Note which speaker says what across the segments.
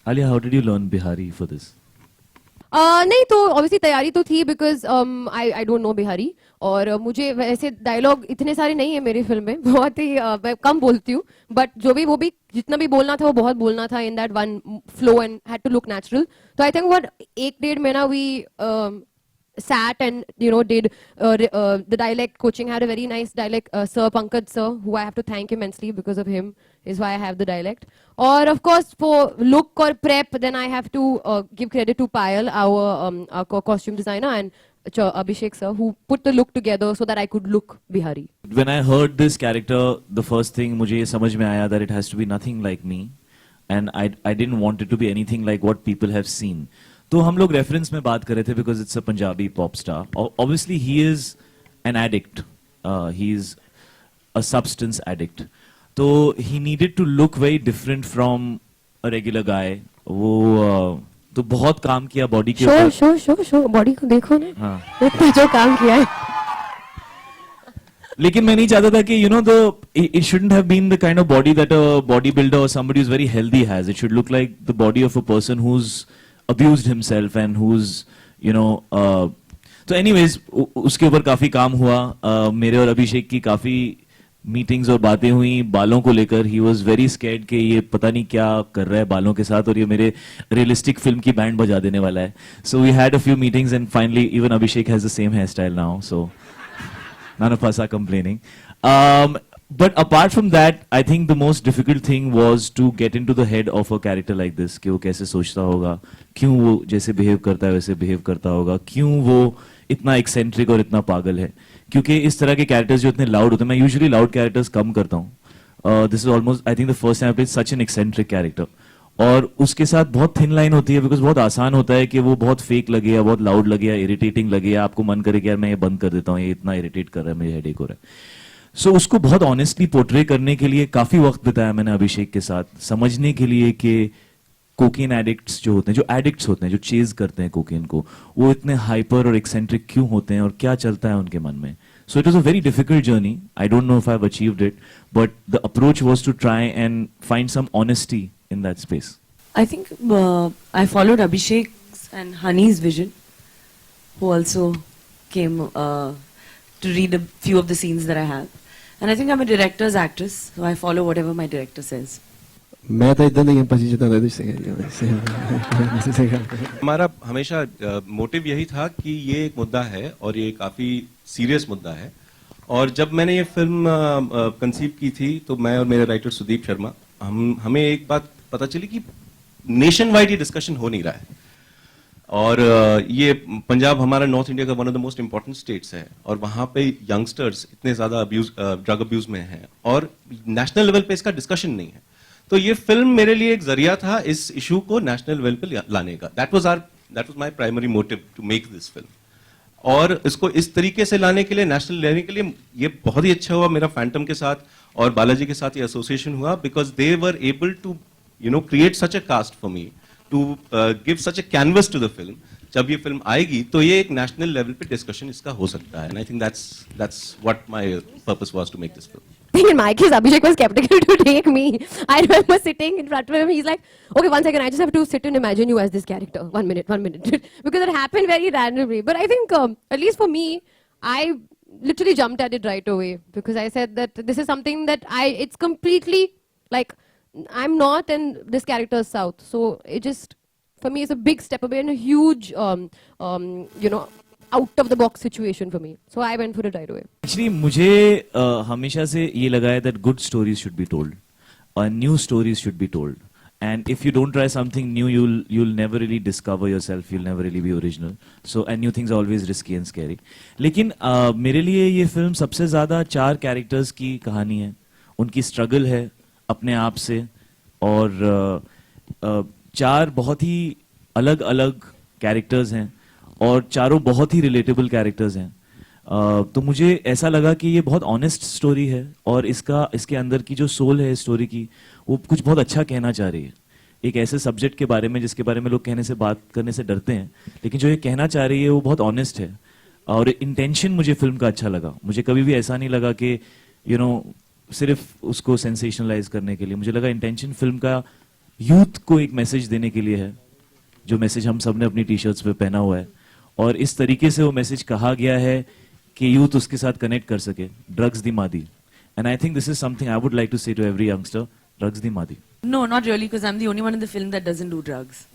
Speaker 1: Alia, how did you learn Bihari for this?
Speaker 2: नहीं तो obviously तैयारी तो थी because I don't know Bihari और मुझे वैसे डायलॉग इतने सारे नहीं है मेरी फिल्म में बहुत ही मैं कम बोलती हूँ बट जो भी वो भी जितना भी बोलना था वो बहुत बोलना था in that one flow and had to look natural तो आई थिंक व्हाट 1-1.5 महीना we sat and did the dialect coaching. Had a very nice dialect sir Pankaj sir, who I have to thank immensely, because of him is why I have the dialect. Or of course for look or prep, then I have to give credit to Payal, our costume designer, and Abhishek sir, who put the look together so that I could look Bihari.
Speaker 1: When I heard this character, the first thing मुझे ये समझ में आया that it has to be nothing like me, and I didn't want it to be anything like what people have seen. तो हम लोग reference में बात कर रहे थे because it's a Punjabi pop star. Obviously he is an addict. He is a substance addict. तो he needed to look very different from a regular guy. वो तो बहुत काम किया बॉडी के ऊपर.
Speaker 2: शो बॉडी को देखो ना.
Speaker 1: हाँ.
Speaker 2: इतना जो काम किया है.
Speaker 1: लेकिन मैं नहीं चाहता था कि it shouldn't have been the kind of body that a bodybuilder or somebody who's very healthy has. It should look like the body of a person who's abused himself and who's तो anyways उसके ऊपर काफी काम हुआ. मेरे और अभिषेक की काफी मीटिंग्स और बातें हुई बालों को लेकर. ही वॉज वेरी स्कैर्ड कि ये पता नहीं क्या कर रहा है बालों के साथ और ये मेरे रियलिस्टिक फिल्म की बैंड बजा देने वाला है. So we had a few meetings and finally even Abhishek has the same hair style now. So none of us are complaining. But apart from that, I think the most difficult thing was to get into the head of a character like this. कि वो कैसे सोचता होगा, क्यों वो जैसे behave करता है वैसे बिहेव करता होगा, क्यों वो इतना एक्सेंट्रिक और इतना पागल है. क्योंकि इस तरह के कैरेक्टर्स जो इतने लाउड होते हैं, मैं यूजुअली लाउड कैरेक्टर्स कम करता हूँ. This is almost I think the first time I played such an eccentric character. और उसके साथ बहुत थिन लाइन होती है बिकॉज बहुत आसान होता है कि वो बहुत फेक लगे या बहुत लाउड लगे या इरिटेटिंग लगे या आपको मन करे कि यार मैं ये बंद कर देता हूँ, ये इतना इरिटेट कर रहा है, मुझे हेडेक हो रहा है. सो उसको बहुत ऑनेस्टली पोर्ट्रे करने के लिए काफी वक्त बिताया मैंने अभिषेक के साथ, समझने के लिए कि कोकेन एडिक्ट्स जो होते हैं, जो एडिक्ट्स होते हैं, जो चेज करते हैं कोकेन को, वो इतने हाइपर और एक्सेंट्रिक क्यों होते हैं और क्या चलता है उनके मन में. So it was a very difficult journey. I don't know if I've achieved it, but the approach was to try and find some honesty in that space.
Speaker 3: I think I followed Abhishek's and Honey's vision, who also came to read a few of the scenes that I have. And I think I'm a director's actress, so I follow whatever my director says.
Speaker 4: मैं तो इतना नहीं पसीना था
Speaker 5: हमारा हमेशा motive यही था कि ये एक मुद्दा है और ये काफी सीरियस मुद्दा है. और जब मैंने ये फिल्म कंसीव की थी तो मैं और मेरे राइटर सुदीप शर्मा हमें एक बात पता चली कि नेशन वाइड ये डिस्कशन हो नहीं रहा है. और ये पंजाब हमारा नॉर्थ इंडिया का one of the most important states है और वहां पे यंगस्टर्स इतने ज्यादा ड्रग अब्यूज में हैं और नेशनल लेवल पे इसका डिस्कशन नहीं है. तो ये फिल्म मेरे लिए एक जरिया था इस इशू को नेशनल लेवल पे लाने का. That was my primary motive to make this film. और इसको इस तरीके से लाने के लिए, नेशनल लेने के लिए, ये बहुत ही अच्छा हुआ मेरा फैंटम के साथ और बालाजी के साथ ये एसोसिएशन हुआ, because they were able to create such a cast for me, to give such a canvas to the film. जब ये फिल्म आएगी तो ये एक नेशनल लेवल पे डिस्कशन इसका हो सकता है. And I think that's what my purpose was to make this film.
Speaker 2: In my case, Abhishek was skeptical to take me. I remember sitting in front of him. He's like, "Okay, one second. I just have to sit and imagine you as this character. 1 minute, 1 minute," because it happened very randomly. But I think, at least for me, I literally jumped at it right away because I said that this is something that it's completely like I'm North and this character is South. So it just, for me, it's a big step away and a huge, out of the box situation for me. So I went for it right away.
Speaker 1: Actually, मुझे हमेशा से ये लगा है that good stories should be told, new stories should be told, and if you don't try something new, you'll never really discover yourself. You'll never really be original. So and new things are always risky and scary. लेकिन मेरे लिए ये film सबसे ज़्यादा 4 characters की कहानी है, उनकी स्ट्रगल है अपने आप से, और 4 बहुत ही अलग अलग कैरेक्टर्स हैं और चारों बहुत ही रिलेटेबल कैरेक्टर्स हैं. तो मुझे ऐसा लगा कि ये बहुत ऑनेस्ट स्टोरी है और इसके अंदर की जो सोल है स्टोरी की, वो कुछ बहुत अच्छा कहना चाह रही है एक ऐसे सब्जेक्ट के बारे में जिसके बारे में लोग कहने से, बात करने से डरते हैं, लेकिन जो ये कहना चाह रही है वो बहुत ऑनेस्ट है. और इंटेंशन मुझे फिल्म का अच्छा लगा. मुझे कभी भी ऐसा नहीं लगा कि सिर्फ उसको सेंसेशनलाइज करने के लिए. मुझे लगा इंटेंशन फिल्म का यूथ को एक मैसेज देने के लिए है, जो मैसेज हम सब ने अपनी टी शर्ट्स पे पहना हुआ है, और इस तरीके से वो मैसेज कहा गया है कि यूथ उसके साथ कनेक्ट कर सके. ड्रग्स दी मादी. And I think this is something I would like to say to every youngster. Drugs दी मादी.
Speaker 3: No, not really, because I'm the only one in the film that doesn't do drugs.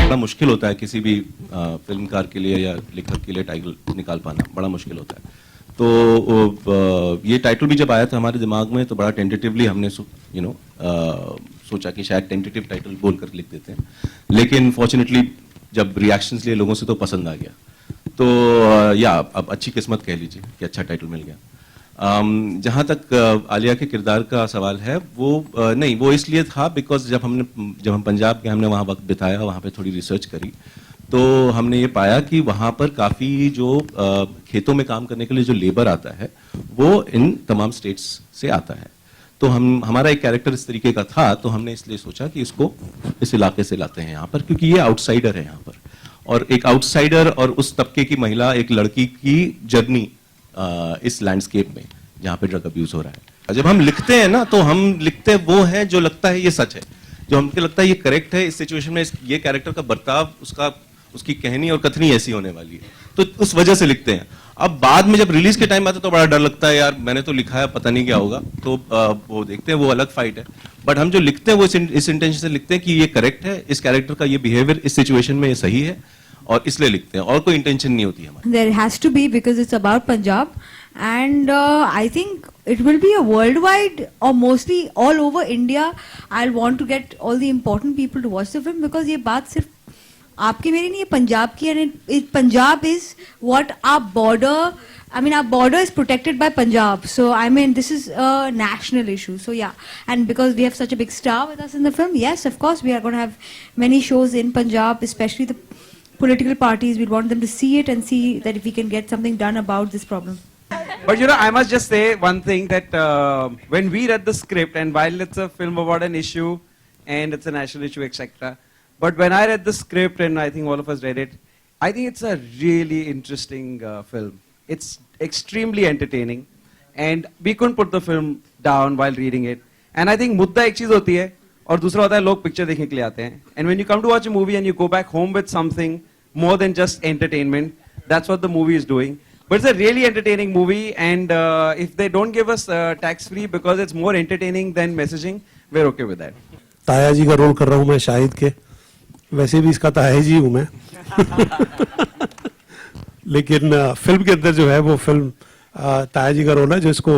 Speaker 5: बड़ा मुश्किल होता है किसी भी फिल्मकार के लिए या लेखक के लिए टाइटल निकाल पाना, बड़ा मुश्किल होता है. तो ये टाइटल भी जब आया था हमारे दिमाग में तो बड़ा टेंटेटिवली हमने सोचा कि शायद टेंटेटिव टाइटल बोलकर लिख देते हैं, लेकिन फॉर्चुनेटली जब रिएक्शंस लिए लोगों से तो पसंद आ गया. तो या अब अच्छी किस्मत कह लीजिए कि अच्छा टाइटल मिल गया. जहाँ तक आलिया के किरदार का सवाल है, वो नहीं, वो इसलिए था बिकॉज जब हम पंजाब के हमने वहाँ वक्त बिताया, वहाँ पे थोड़ी रिसर्च करी, तो हमने ये पाया कि वहाँ पर काफ़ी जो खेतों में काम करने के लिए जो लेबर आता है वो इन तमाम स्टेट्स से आता है. तो हमारा एक कैरेक्टर इस तरीके का था, तो हमने इसलिए सोचा कि इसको इस इलाके से लाते हैं यहाँ पर, क्योंकि ये आउटसाइडर है यहाँ पर, और एक आउटसाइडर और उस तबके की महिला, एक लड़की की जर्नी इस लैंडस्केप में जहाँ पे ड्रग अब्यूज हो रहा है. जब हम लिखते हैं ना, तो हम लिखते वो हैं जो लगता है ये सच है, जो हमको लगता है ये करेक्ट है इस सिचुएशन में, ये कैरेक्टर का बर्ताव, उसकी कहनी और कथनी ऐसी होने वाली है, तो उस वजह से लिखते हैं. अब बाद में जब रिलीज के टाइम आता है तो बड़ा डर लगता है, यार मैंने तो लिखा है, पता नहीं क्या होगा, तो वो देखते हैं, वो अलग फाइट है. बट हम जो लिखते हैं वो इस इंटेंशन से लिखते हैं कि ये करेक्ट है, इस कैरेक्टर का ये बिहेवियर इस सिचुएशन में ये सही है, और इसलिए लिखते हैं, और कोई इंटेंशन नहीं होती हमारी.
Speaker 6: There has to be, because it's about Punjab, and I think it will be a worldwide or mostly all over India. I'll want to get all the important people to watch the film, because ये बात सिर्फ आपकी मेरी नहीं है, पंजाब की, and Punjab is what our border. I mean, our border is protected by Punjab, so I mean, this is a national issue. So yeah, and because we have such a big star with us in the film, yes, of course, we are going to have many shows in Punjab, especially the political parties. We want them to see it and see that if we can get something done about this problem.
Speaker 7: But you know, I must just say one thing, that when we read the script, and while it's a film about an issue and it's a national issue, etc., but when I read the script, and I think all of us read it, I think it's a really interesting film. It's extremely entertaining, and we couldn't put the film down while reading it. And I think मुद्दा एक चीज होती है और दूसरा होता है लोग पिक्चर देखने के लिए आते हैं. And when you come to watch a movie and you go back home with something more than just entertainment, that's what the movie is doing. But it's a really entertaining movie, and if they don't give us tax-free because it's more entertaining than messaging, we're okay with that.
Speaker 4: ताया जी का role कर रहा हूँ मैं शाहिद के, वैसे भी इसका ताया जी हूँ मैं. लेकिन फिल्म के अंदर जो है वो फिल्म ताया जी का रोल है, जो इसको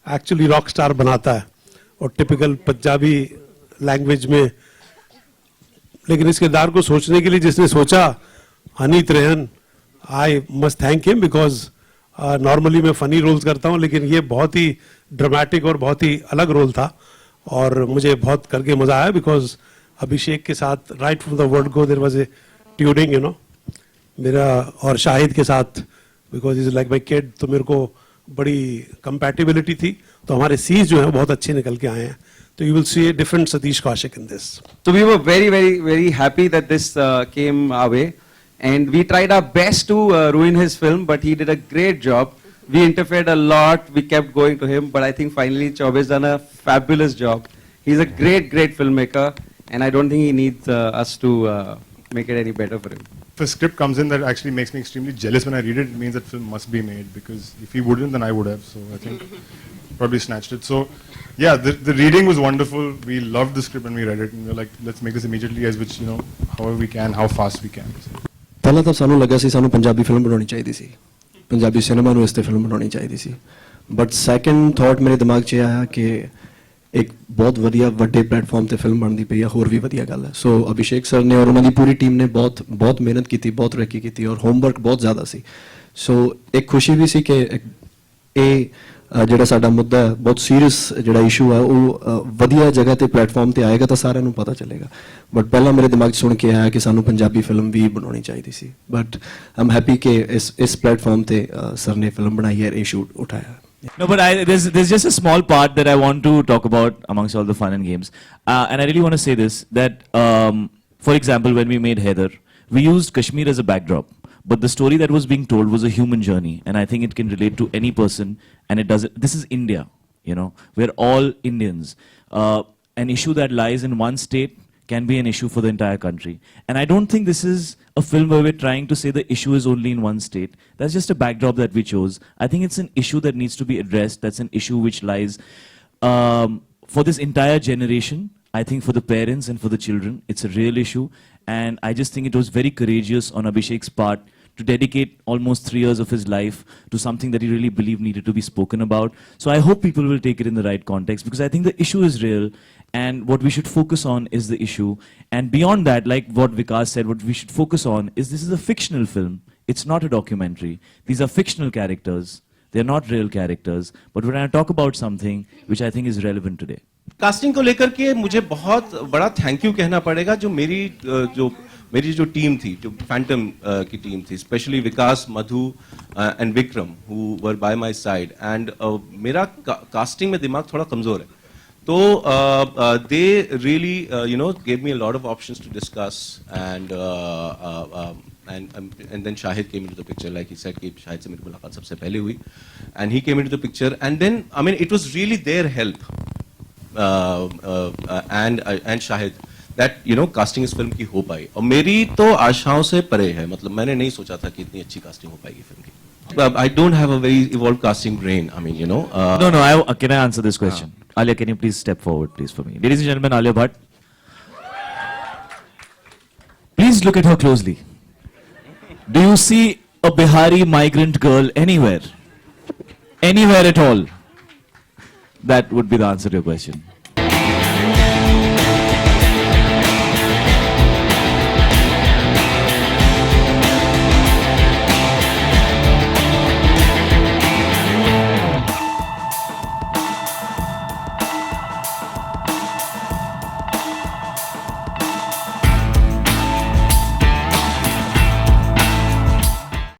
Speaker 4: एक्चुअली रॉक स्टार बनाता है, और टिपिकल पंजाबी लैंग्वेज में. लेकिन इस किरदार को सोचने के लिए जिसने सोचा, Honey Trehan, I must thank him, because normally मैं फनी रोल्स करता हूँ, लेकिन ये बहुत ही ड्रामेटिक और बहुत ही अलग रोल था, और मुझे बहुत करके मजा आया. बिकॉज अभिषेक के साथ right from the word go there was a tuning, you know, मेरा और शाहिद के साथ, because is like my kid, तो मेरे को बड़ी कंपैटिबिलिटी थी, तो हमारे सीन्स जो हैं बहुत अच्छे निकल के आए हैं. तो you will see a different Satish Kaushik in this.
Speaker 7: So we were very, very, very happy that this came our way, and we tried our best to ruin his film, but he did a great job. We interfered a lot, we kept going to him, but I think finally Chaube's done a fabulous job. He's a great, great filmmaker, and I don't think he needs us to make it any better for him.
Speaker 8: If a script comes in that actually makes me extremely jealous when I read it, it means that film must be made, because if he wouldn't, then I would have. So I think probably snatched it. So yeah, the reading was wonderful. We loved the script when we read it, and we were like, let's make this immediately, as which, you know, however we can, how fast we can. So.
Speaker 4: ਪਹਿਲਾਂ ਤਾਂ ਸਾਨੂੰ ਲੱਗਾ ਸੀ ਸਾਨੂੰ Punjabi film ਬਣਾਉਣੀ ਚਾਹੀਦੀ ਸੀ, Punjabi cinema ਨੂੰ ਇਸ ਤੇ ਫਿਲਮ ਬਣਾਉਣੀ ਚਾਹੀਦੀ ਸੀ. ਬਟ ਸੈਕੰਡ ਥਾਟ ਮੇਰੇ ਦਿਮਾਗ 'ਚ ਆਇਆ ਕਿ ਇੱਕ ਬਹੁਤ ਵਧੀਆ ਵੱਡੇ ਪਲੇਟਫਾਰਮ ਤੇ ਫਿਲਮ ਬਣਦੀ ਪਈ ਆ, ਹੋਰ ਵੀ ਵਧੀਆ ਗੱਲ ਹੈ. ਸੋ ਅਭਿਸ਼ੇਕ ਸਰ ਨੇ ਔਰ ਉਹਨਾਂ ਦੀ ਪੂਰੀ ਟੀਮ ਨੇ ਬਹੁਤ ਮਿਹਨਤ ਕੀਤੀ, ਬਹੁਤ ਤਰੱਕੀ ਕੀਤੀ, ਔਰ ਹੋਮਵਰਕ ਬਹੁਤ ਜ਼ਿਆਦਾ ਸੀ. ਸੋ ਇੱਕ ਖੁਸ਼ੀ ਵੀ ਸੀ ਕਿ ਇਹ ਜਿਹੜਾ ਸਾਡਾ ਮੁੱਦਾ ਹੈ, ਬਹੁਤ ਸੀਰੀਅਸ ਜਿਹੜਾ ਇਸ਼ੂ ਹੈ, ਉਹ ਵਧੀਆ ਜਗ੍ਹਾ ਤੇ ਪਲੇਟਫਾਰਮ ਤੇ ਆਏਗਾ ਤਾਂ ਸਾਰਿਆਂ ਨੂੰ ਪਤਾ ਚੱਲੇਗਾ. ਬਟ ਪਹਿਲਾਂ ਮੇਰੇ ਦਿਮਾਗ 'ਚ ਸੁਣ ਕੇ ਆਇਆ ਕਿ ਸਾਨੂੰ ਪੰਜਾਬੀ ਫਿਲਮ ਵੀ ਬਣਾਉਣੀ ਚਾਹੀਦੀ ਸੀ. ਬਟ ਆਈ ਐਮ ਹੈਪੀ ਕਿ ਇਸ ਪਲੇਟਫਾਰਮ ਤੇ ਸਰ ਨੇ ਫਿਲਮ ਬਣਾਈ ਹੈ, ਇਸ਼ੂ ਉਠਾਇਆ.
Speaker 1: No, but there's just a small part that I want to talk about amongst all the fun and games. And I really want to say this, that, for example, when we made Heather, we used Kashmir as a backdrop. But the story that was being told was a human journey. And I think it can relate to any person. And it does. This is India, you know. We're all Indians. An issue that lies in one state can be an issue for the entire country. And I don't think this is a film where we're trying to say the issue is only in one state. That's just a backdrop that we chose. I think it's an issue that needs to be addressed. That's an issue which lies for this entire generation. I think for the parents and for the children, it's a real issue. And I just think it was very courageous on Abhishek's part to dedicate almost 3 years of his life to something that he really believed needed to be spoken about. So I hope people will take it in the right context, because I think the issue is real, and what we should focus on is the issue. And beyond that, like what Vikas said, what we should focus on is this is a fictional film. It's not a documentary. These are fictional characters. They're not real characters. But we're going to talk about something which I think is relevant today.
Speaker 5: Casting को लेकर के मुझे बहुत बड़ा thank you कहना पड़ेगा जो मेरी जो टीम थी, जो फैंटम की टीम थी, specially Vikas, Madhu and Vikram, who were by my side. And मेरा कास्टिंग में दिमाग थोड़ा कमजोर है, तो they really you know gave me a lot of options to discuss. And then Shahid came into the picture, like he said, कि Shahid से मेरी मुलाकात सबसे पहले हुई, and he came into the picture, and then I mean it was really their help and Shahid that you know casting इस film की हो पाई. और मेरी तो आशाओं से परे है, मतलब मैंने नहीं सोचा था कि इतनी अच्छी casting हो पाएगी फिल्म की. I don't have a very evolved casting brain. I mean, you know.
Speaker 1: No. Can I answer this question? Alia, can you please step forward, please, for me? Ladies and gentlemen, Alia Bhatt. Please look at her closely. Do you see a Bihari migrant girl anywhere? Anywhere at all? That would be the answer to your question.